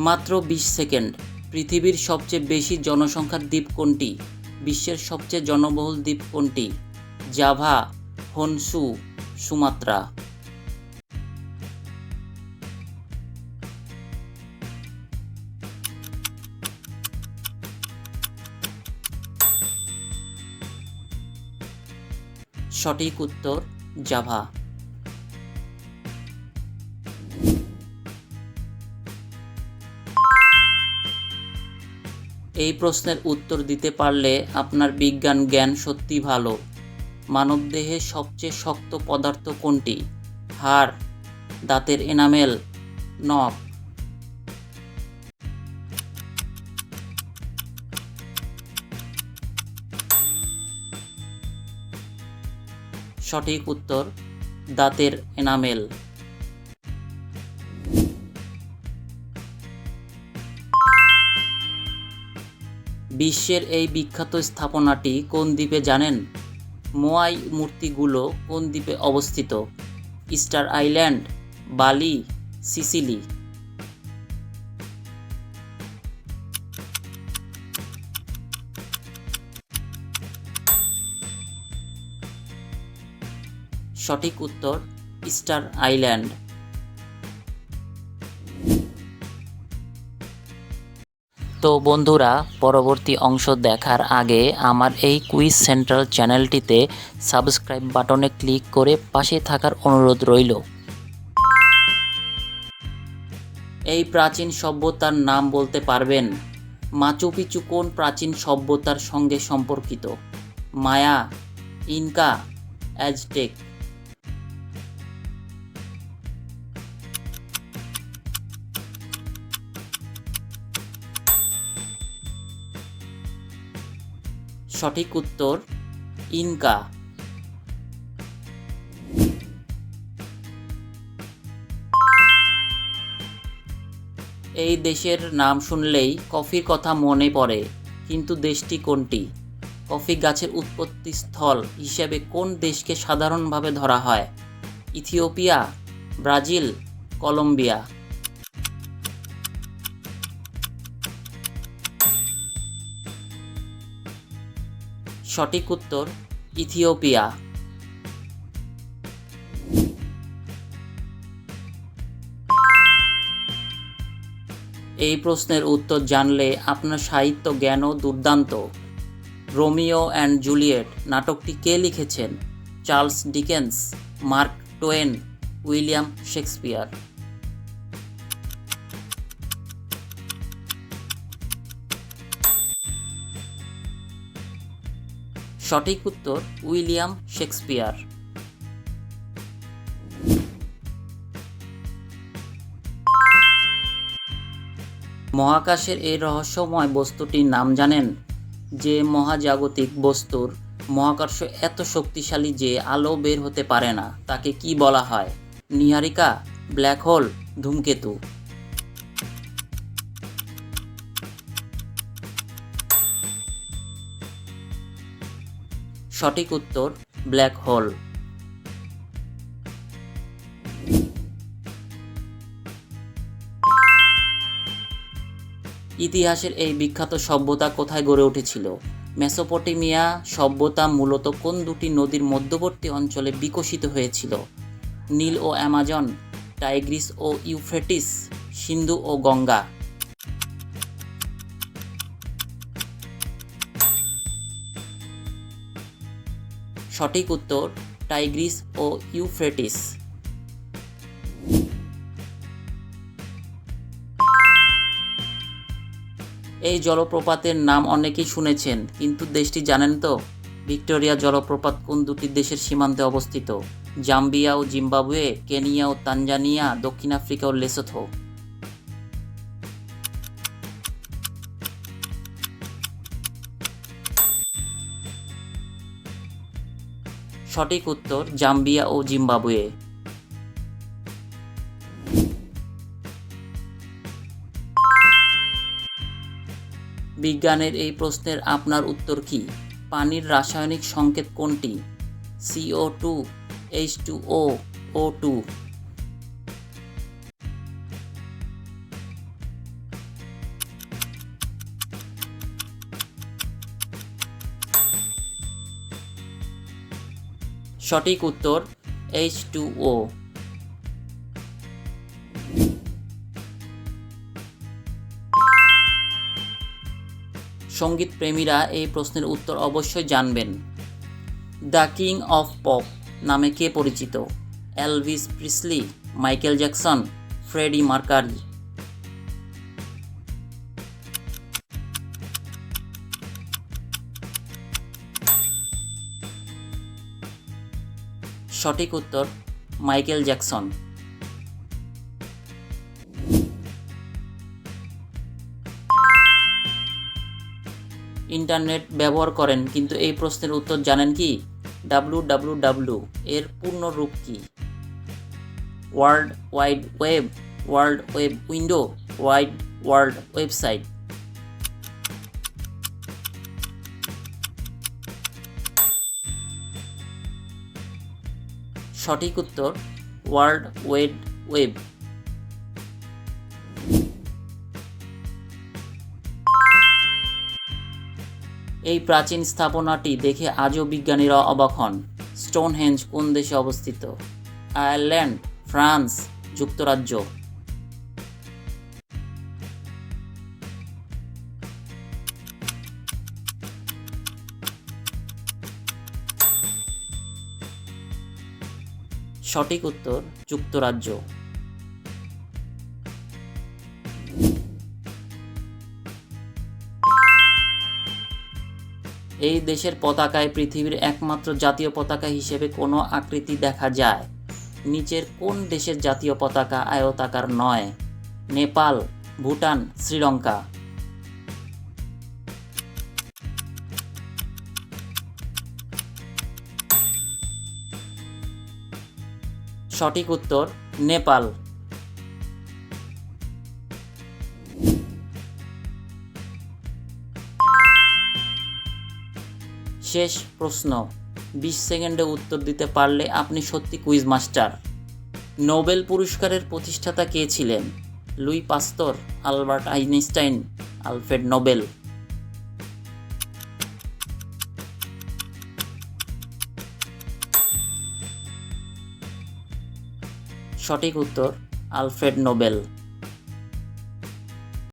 মাত্র 20 সেকেন্ড। পৃথিবীর সবচেয়ে বেশি জনসংখ্যার দ্বীপ কোনটি? বিশ্বের সবচেয়ে জনবহুল দ্বীপ কোনটি? Java, Honshu, Sumatra. সঠিক উত্তর জাভা। এই প্রশ্নের উত্তর দিতে পারলে আপনার বিজ্ঞান জ্ঞান সত্যি ভালো। মানবদেহে সবচেয়ে শক্ত পদার্থ কোনটি? হাড়, দাঁতের এনামেল, নখ। সঠিক উত্তর দাঁতের এনামেল। বিশ্বের এই বিখ্যাত স্থাপনাটি কোন দ্বীপে জানেন? মোয়াই মূর্তিগুলো কোন দ্বীপে অবস্থিত? ইস্টার আইল্যান্ড, বালি, সিসিলি। সঠিক উত্তর ইস্টার আইল্যান্ড। তো বন্ধুরা, পরবর্তী অংশ দেখার আগে আমার এই কুইজ সেন্ট্রাল চ্যানেলটিতে সাবস্ক্রাইব বাটনে ক্লিক করে পাশে থাকার অনুরোধ রইল। এই প্রাচীন সভ্যতার নাম বলতে পারবেন? মাচু পিচু কোন প্রাচীন সভ্যতার সঙ্গে সম্পর্কিত? মায়া, ইনকা, অ্যাজটেক। সঠিক উত্তর ইনকা। এই দেশের নাম শুনলেই কফির কথা মনে পড়ে, কিন্তু দেশটি কোনটি? কফি গাছের উৎপত্তি স্থল হিসেবে কোন দেশকে সাধারণভাবে ধরা হয়? Ethiopia, Brazil, Colombia. সঠিক উত্তর ইথিওপিয়া। এই প্রশ্নের উত্তর জানলে আপনার সাহিত্য জ্ঞানও দুর্দান্ত। রোমিও অ্যান্ড জুলিয়েট নাটকটি কে লিখেছেন? Charles Dickens, mark two one, William Shakespeare. সঠিক উত্তর উইলিয়াম শেক্সপিয়ার। মহাকাশের এই রহস্যময় বস্তুটির নাম জানেন? যে মহাজাগতিক বস্তুর মহাকর্ষ এত শক্তিশালী যে আলো বের হতে পারে না, তাকে কি বলা হয়? নীহারিকা, ব্ল্যাক হোল, ধূমকেতু। সঠিক উত্তর ব্ল্যাক হোল। ইতিহাসের এই বিখ্যাত সভ্যতা কোথায় গড়ে উঠেছিল? মেসোপটেমিয়া সভ্যতা মূলত কোন দুটি নদীর মধ্যবর্তী অঞ্চলে বিকশিত হয়েছিল? নীল ও অ্যামাজন, টাইগ্রিস ও ইউফ্রেটিস, সিন্ধু ও গঙ্গা। সঠিক উত্তর টাইগ্রিস ও ইউফ্রেটিস। এই জলপ্রপাতের নাম অনেকেই শুনেছেন, কিন্তু দেশটি জানেন তো? ভিক্টোরিয়া জলপ্রপাত কোন দুটি দেশের সীমান্তে অবস্থিত? জাম্বিয়া ও জিম্বাবুয়ে, কেনিয়া ও তানজানিয়া, দক্ষিণ আফ্রিকা ও লেসোথো। সঠিক উত্তর জাম্বিয়া ও জিম্বাবুয়ে। বিজ্ঞানের এই প্রশ্নের আপনার উত্তর কি? পানির রাসায়নিক সংকেত কোনটি? CO2, H2O, O2। সঠিক উত্তর H2O। সঙ্গীত প্রেমীরা এই প্রশ্নের উত্তর অবশ্যই জানবেন। দ্য কিং অফ পপ নামে কে পরিচিত? Elvis Presley, Michael Jackson, Freddie Mercury. সঠিক উত্তর মাইকেল জ্যাকসন। ইন্টারনেট ব্যবহার করেন কিন্তু এই প্রশ্নের উত্তর জানেন কি? www এর পূর্ণ রূপ কি? World wide web, world web window, world website. সঠিক উত্তর ওয়ার্ল্ড ওয়াইড ওয়েব। এই প্রাচীন স্থাপনাটি দেখে আজও বিজ্ঞানীরা অবাক হন। স্টোনহেঞ্জ কোন দেশে অবস্থিত? আয়ারল্যান্ড, ফ্রান্স, যুক্তরাজ্য। সঠিক উত্তর যুক্তরাজ্য। এই দেশের পতাকায় পৃথিবীর একমাত্র জাতীয় পতাকা হিসেবে কোনো আকৃতি দেখা যায়? নিচের কোন দেশের জাতীয় পতাকা আয়তাকার নয়? নেপাল, ভুটান, শ্রীলঙ্কা। সঠিক উত্তর নেপাল। শেষ প্রশ্ন, 20 সেকেন্ডে উত্তর দিতে পারলে আপনি সত্যি কুইজ মাস্টার। নোবেল পুরস্কারের প্রতিষ্ঠাতা কে ছিলেন? Louis Pasteur, Albert Einstein, Alfred Nobel. সঠিক উত্তর আলফ্রেড নোবেল।